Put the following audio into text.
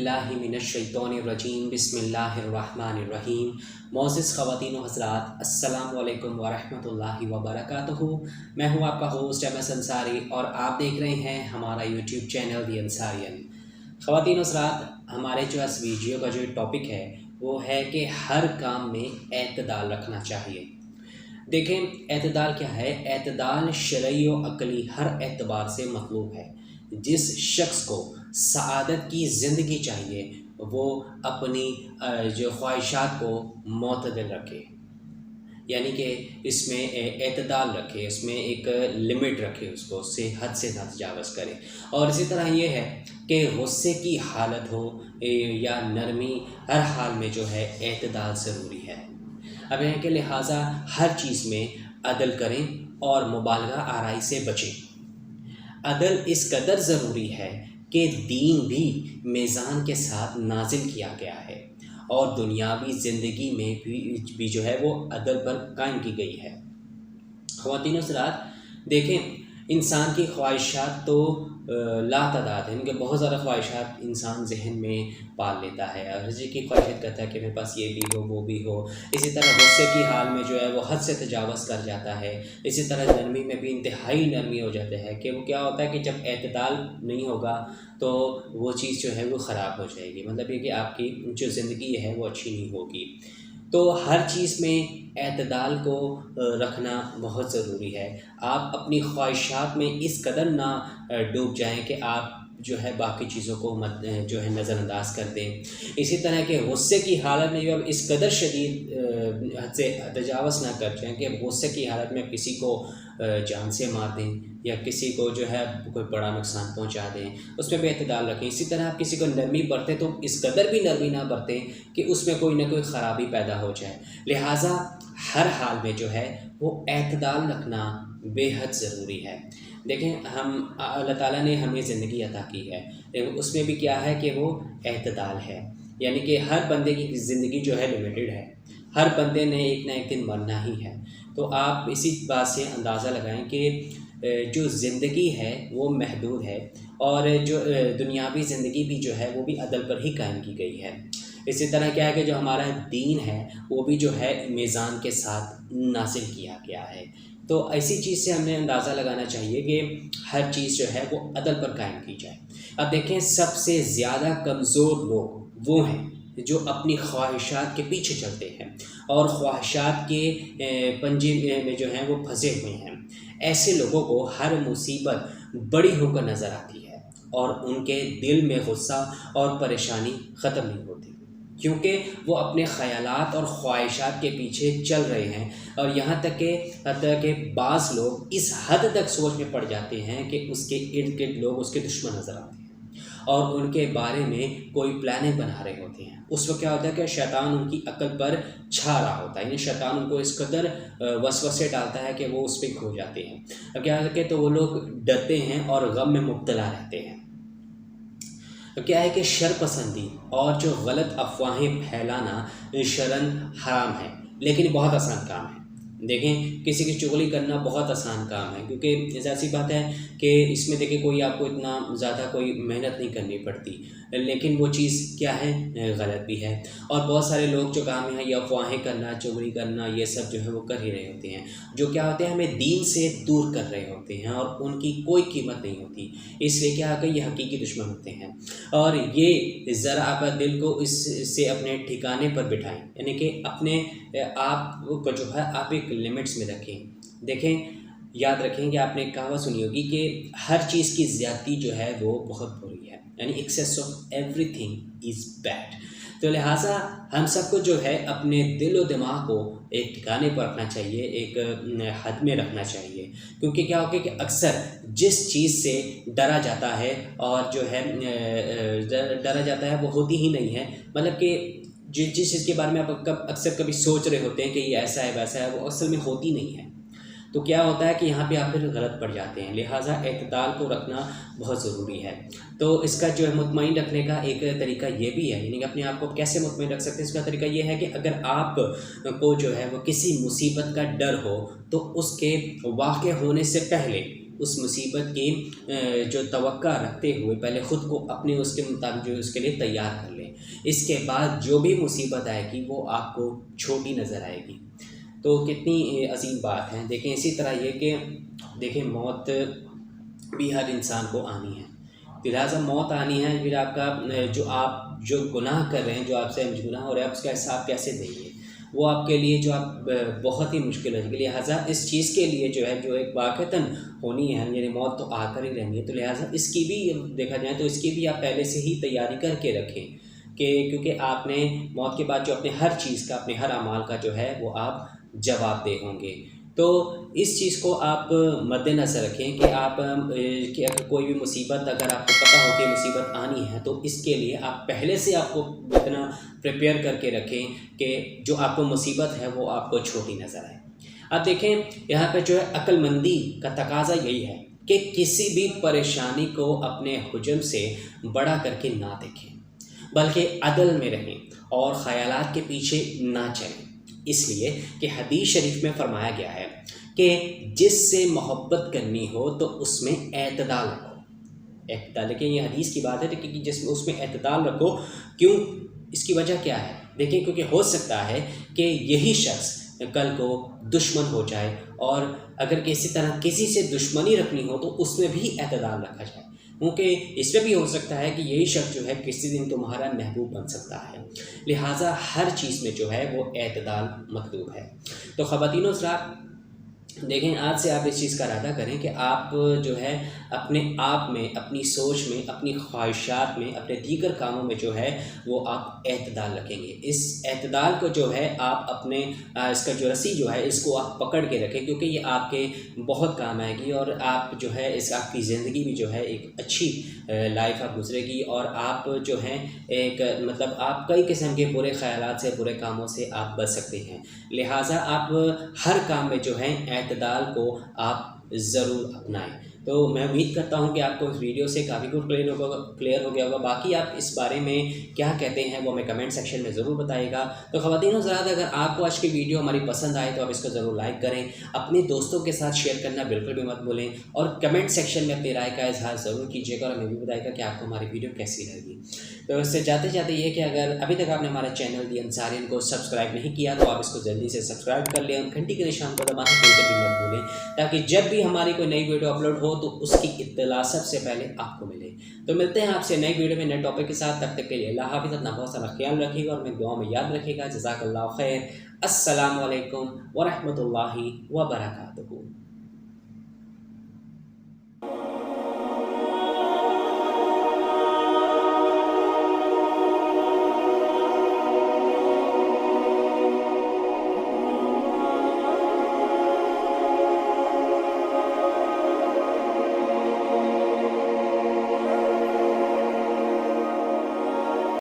باللہ من الشیطان الرجیم بسم اللہ الرحمن الرحیم۔ معزز خواتین و حضرات، السلام علیکم ورحمۃ اللہ وبرکاتہ۔ میں ہوں آپ کا ہوسٹ MS انصاری اور آپ دیکھ رہے ہیں ہمارا یوٹیوب چینل دی انصاریان۔ خواتین و حضرات، ہمارے جو اس ویڈیو کا جو ٹاپک ہے وہ ہے کہ ہر کام میں اعتدال رکھنا چاہیے۔ دیکھیں، اعتدال کیا ہے؟ اعتدال شرعی و عقلی ہر اعتبار سے مطلوب ہے۔ جس شخص کو سعادت کی زندگی چاہیے وہ اپنی جو خواہشات کو معتدل رکھے، یعنی کہ اس میں اعتدال رکھے، اس میں ایک لمٹ رکھے، اس کو اس سے حد سے نہ تجاوز کرے۔ اور اسی طرح یہ ہے کہ غصے کی حالت ہو یا نرمی، ہر حال میں جو ہے اعتدال ضروری ہے۔ اب یہ کہ لہٰذا ہر چیز میں عدل کریں اور مبالغہ آرائی سے بچیں۔ عدل اس قدر ضروری ہے کہ دین بھی میزان کے ساتھ نازل کیا گیا ہے اور دنیاوی زندگی میں بھی جو ہے وہ عدل پر قائم کی گئی ہے۔ خواتین و حضرات، دیکھیں، انسان کی خواہشات تو لا تعداد ہیں، ان کے بہت زیادہ خواہشات انسان ذہن میں پال لیتا ہے اور ہر چیز کی خواہشات کرتا ہے کہ میرے پاس یہ بھی ہو وہ بھی ہو۔ اسی طرح غصے کی حال میں جو ہے وہ حد سے تجاوز کر جاتا ہے۔ اسی طرح نرمی میں بھی انتہائی نرمی ہو جاتا ہے کہ وہ کیا ہوتا ہے کہ جب اعتدال نہیں ہوگا تو وہ چیز جو ہے وہ خراب ہو جائے گی، مطلب یہ کہ آپ کی جو زندگی ہے وہ اچھی نہیں ہوگی۔ تو ہر چیز میں اعتدال کو رکھنا بہت ضروری ہے۔ آپ اپنی خواہشات میں اس قدر نہ ڈوب جائیں کہ آپ جو ہے باقی چیزوں کو جو ہے نظر انداز کر دیں۔ اسی طرح کہ غصے کی حالت میں جو اس قدر شدید حد سے تجاوز نہ کر جائیں کہ غصے کی حالت میں کسی کو جان سے مار دیں یا کسی کو جو ہے کوئی بڑا نقصان پہنچا دیں، اس میں بھی اعتدال رکھیں۔ اسی طرح آپ کسی کو نرمی برتیں تو اس قدر بھی نرمی نہ برتیں کہ اس میں کوئی نہ کوئی خرابی پیدا ہو جائے۔ لہٰذا ہر حال میں جو ہے وہ اعتدال رکھنا بے حد ضروری ہے۔ دیکھیں، اللہ تعالیٰ نے ہمیں زندگی عطا کی ہے، لیکن اس میں بھی کیا ہے کہ وہ اعتدال ہے، یعنی کہ ہر بندے کی زندگی جو ہے لمیٹڈ ہے، ہر بندے نے ایک نہ ایک دن مرنا ہی ہے۔ تو آپ اسی بات سے اندازہ لگائیں کہ جو زندگی ہے وہ محدود ہے اور جو دنیاوی زندگی بھی جو ہے وہ بھی عدل پر ہی قائم کی گئی ہے۔ اسی طرح کیا ہے کہ جو ہمارا دین ہے وہ بھی جو ہے میزان کے ساتھ نازل کیا گیا ہے۔ تو ایسی چیز سے ہمیں اندازہ لگانا چاہیے کہ ہر چیز جو ہے وہ عدل پر قائم کی جائے۔ اب دیکھیں، سب سے زیادہ کمزور لوگ وہ ہیں جو اپنی خواہشات کے پیچھے چلتے ہیں اور خواہشات کے پنجے میں جو ہیں وہ پھنسے ہوئے ہیں۔ ایسے لوگوں کو ہر مصیبت بڑی ہو کر نظر آتی ہے اور ان کے دل میں غصہ اور پریشانی ختم نہیں ہوتی، کیونکہ وہ اپنے خیالات اور خواہشات کے پیچھے چل رہے ہیں۔ اور یہاں تک کہ بعض لوگ اس حد تک سوچ میں پڑ جاتے ہیں کہ اس کے ارد گرد لوگ اس کے دشمن نظر آتے ہیں اور ان کے بارے میں کوئی پلانیں بنا رہے ہوتے ہیں۔ اس وقت کیا ہوتا ہے کہ شیطان ان کی عقل پر چھا رہا ہوتا ہے، یعنی شیطان ان کو اس قدر وسوسے ڈالتا ہے کہ وہ اس پہ کھو جاتے ہیں۔ اب کیا ہے کہ تو وہ لوگ ڈرتے ہیں اور غم میں مبتلا رہتے ہیں۔ کیا ہے کہ شر پسندی اور جو غلط افواہیں پھیلانا شرعاً حرام ہے، لیکن بہت آسان کام ہے۔ دیکھیں، کسی کی چغلی کرنا بہت آسان کام ہے، کیونکہ ایسی بات ہے کہ اس میں دیکھیں کوئی آپ کو اتنا زیادہ کوئی محنت نہیں کرنی پڑتی، لیکن وہ چیز کیا ہے؟ غلط بھی ہے۔ اور بہت سارے لوگ جو کام ہیں یہ افواہیں کرنا، چغلی کرنا، یہ سب جو ہے وہ کر ہی رہے ہوتے ہیں، جو کیا ہوتے ہیں ہمیں دین سے دور کر رہے ہوتے ہیں اور ان کی کوئی قیمت نہیں ہوتی۔ اس لیے کیا کہ یہ حقیقی دشمن ہوتے ہیں۔ اور یہ ذرا آپ دل کو اس سے اپنے ٹھکانے پر بٹھائیں، یعنی کہ اپنے آپ کو جو ہے آپ ایک لمٹس میں رکھیں۔ دیکھیں، یاد رکھیں کہ آپ نے کہاوت سنی ہوگی کہ ہر چیز کی زیادتی جو ہے وہ بہت بری ہے، یعنی access of every thing is bad. تو لہٰذا ہم سب کو جو ہے اپنے دل و دماغ کو ایک ٹھکانے پر رکھنا چاہیے، ایک حد میں رکھنا چاہیے، کیونکہ کیا ہوگا کہ اکثر جس چیز سے ڈرا جاتا ہے اور جو ہے ڈرا جاتا ہے وہ ہوتی ہی نہیں ہے، مطلب کہ جس چیز کے بارے میں آپ اکثر کبھی سوچ رہے ہوتے ہیں کہ یہ ایسا ہے ویسا ہے، وہ اصل میں ہوتی نہیں ہے۔ تو کیا ہوتا ہے کہ یہاں پہ آپ پھر غلط پڑ جاتے ہیں۔ لہٰذا اعتدال کو رکھنا بہت ضروری ہے۔ تو اس کا جو ہے مطمئن رکھنے کا ایک طریقہ یہ بھی ہے، یعنی کہ اپنے آپ کو کیسے مطمئن رکھ سکتے ہیں؟ اس کا طریقہ یہ ہے کہ اگر آپ کو جو ہے وہ کسی مصیبت کا ڈر ہو تو اس کے واقع ہونے سے پہلے اس مصیبت کی جو توقع رکھتے ہوئے پہلے خود کو اپنے اس کے مطابق جو اس کے لیے تیار کر لیں. اس کے بعد جو بھی مصیبت آئے گی وہ آپ کو چھوٹی نظر آئے گی. تو کتنی عظیم بات ہے. دیکھیں اسی طرح یہ کہ دیکھیں موت بھی ہر انسان کو آنی ہے. لہٰذا موت آنی ہے. پھر آپ کا جو گناہ کر رہے ہیں، جو آپ سے گناہ ہو رہا ہے، آپ اس کا حساب کیسے دیں گے؟ وہ آپ کے لیے جو آپ بہت ہی مشکل ہے. لہٰذا اس چیز کے لیے جو ایک واقعتاً ہونی ہے، یعنی موت تو آ کر ہی رہنی ہے. تو لہٰذا اس کی بھی دیکھا جائے تو اس کی بھی آپ پہلے سے ہی تیاری کر کے رکھیں کہ کیونکہ آپ نے موت کے بعد جو اپنے ہر چیز کا، اپنے ہر اعمال کا جو ہے وہ آپ جواب دہ ہوں گے. تو اس چیز کو آپ مد نظر رکھیں کہ کہ اگر کوئی بھی مصیبت، اگر آپ کو پتہ ہو کہ مصیبت آنی ہے، تو اس کے لیے آپ پہلے سے آپ کو اتنا پریپیئر کر کے رکھیں کہ جو آپ کو مصیبت ہے وہ آپ کو چھوٹی نظر آئے. اب دیکھیں یہاں پہ جو ہے عقل مندی کا تقاضا یہی ہے کہ کسی بھی پریشانی کو اپنے حجم سے بڑا کر کے نہ دیکھیں، بلکہ عدل میں رہیں اور خیالات کے پیچھے نہ چلیں. اس لیے کہ حدیث شریف میں فرمایا گیا ہے کہ جس سے محبت کرنی ہو تو اس میں اعتدال رکھو. اعتدال، لیکن یہ حدیث کی بات ہے کہ اس میں اعتدال رکھو. کیوں؟ اس کی وجہ کیا ہے؟ دیکھیں کیونکہ ہو سکتا ہے کہ یہی شخص کل کو دشمن ہو جائے، اور اگر کسی طرح کسی سے دشمنی رکھنی ہو تو اس میں بھی اعتدال رکھا جائے، کیونکہ اس میں بھی ہو سکتا ہے کہ یہی شخص جو ہے کسی دن تمہارا محبوب بن سکتا ہے. لہٰذا ہر چیز میں جو ہے وہ اعتدال مطلوب ہے. تو خواتین و حضرات، دیکھیں آج سے آپ اس چیز کا ارادہ کریں کہ آپ جو ہے اپنے آپ میں، اپنی سوچ میں، اپنی خواہشات میں، اپنے دیگر کاموں میں جو ہے وہ آپ اعتدال رکھیں گے. اس اعتدال کو جو ہے آپ اپنے اس کا جو رسی جو ہے اس کو آپ پکڑ کے رکھیں، کیونکہ یہ آپ کے بہت کام آئے گی، اور آپ جو ہے آپ کی زندگی بھی جو ہے ایک اچھی لائف آپ گزرے گی، اور آپ جو ہیں ایک آپ کئی قسم کے برے خیالات سے، برے کاموں سے آپ بچ سکتے ہیں. لہٰذا آپ ہر کام میں جو ہے اعتدال کو آپ ضرور اپنائیں. تو میں امید کرتا ہوں کہ آپ کو اس ویڈیو سے کافی کچھ کلیئر ہو گیا ہوگا. باقی آپ اس بارے میں کیا کہتے ہیں وہ ہمیں کمنٹ سیکشن میں ضرور بتائے گا. تو خواتین و حضرات، اگر آپ کو آج کی ویڈیو ہماری پسند آئے تو آپ اس کو ضرور لائک کریں، اپنے دوستوں کے ساتھ شیئر کرنا بالکل بھی مت بھولیں، اور کمنٹ سیکشن میں اپنی رائے کا اظہار ضرور کیجیے گا، اور ہمیں بھی بتائے گا کہ آپ کو ہماری ویڈیو کیسی لگی. تو اس سے جاتے جاتے یہ کہ اگر ابھی تک آپ نے ہمارا چینل دی انصارین کو سبسکرائب نہیں کیا تو آپ اس کو جلدی سے سبسکرائب کر لیں، اور گھنٹی کے نشان کو دبانا بالکل بھی مت بھولیں، تاکہ جب بھی ہماری کوئی نئی ویڈیو اپلوڈ ہو تو اس کی اطلاع سب سے پہلے آپ کو ملے. تو ملتے ہیں آپ سے نئی ویڈیو میں نئے ٹاپک کے ساتھ. تب تک کے لیے اللہ حافظ. اپنا بہت سارا خیال رکھیے گا اور میں دعاؤں میں یاد رکھے گا. جزاک اللہ خیر. السلام علیکم ورحمۃ اللہ وبرکاتہ.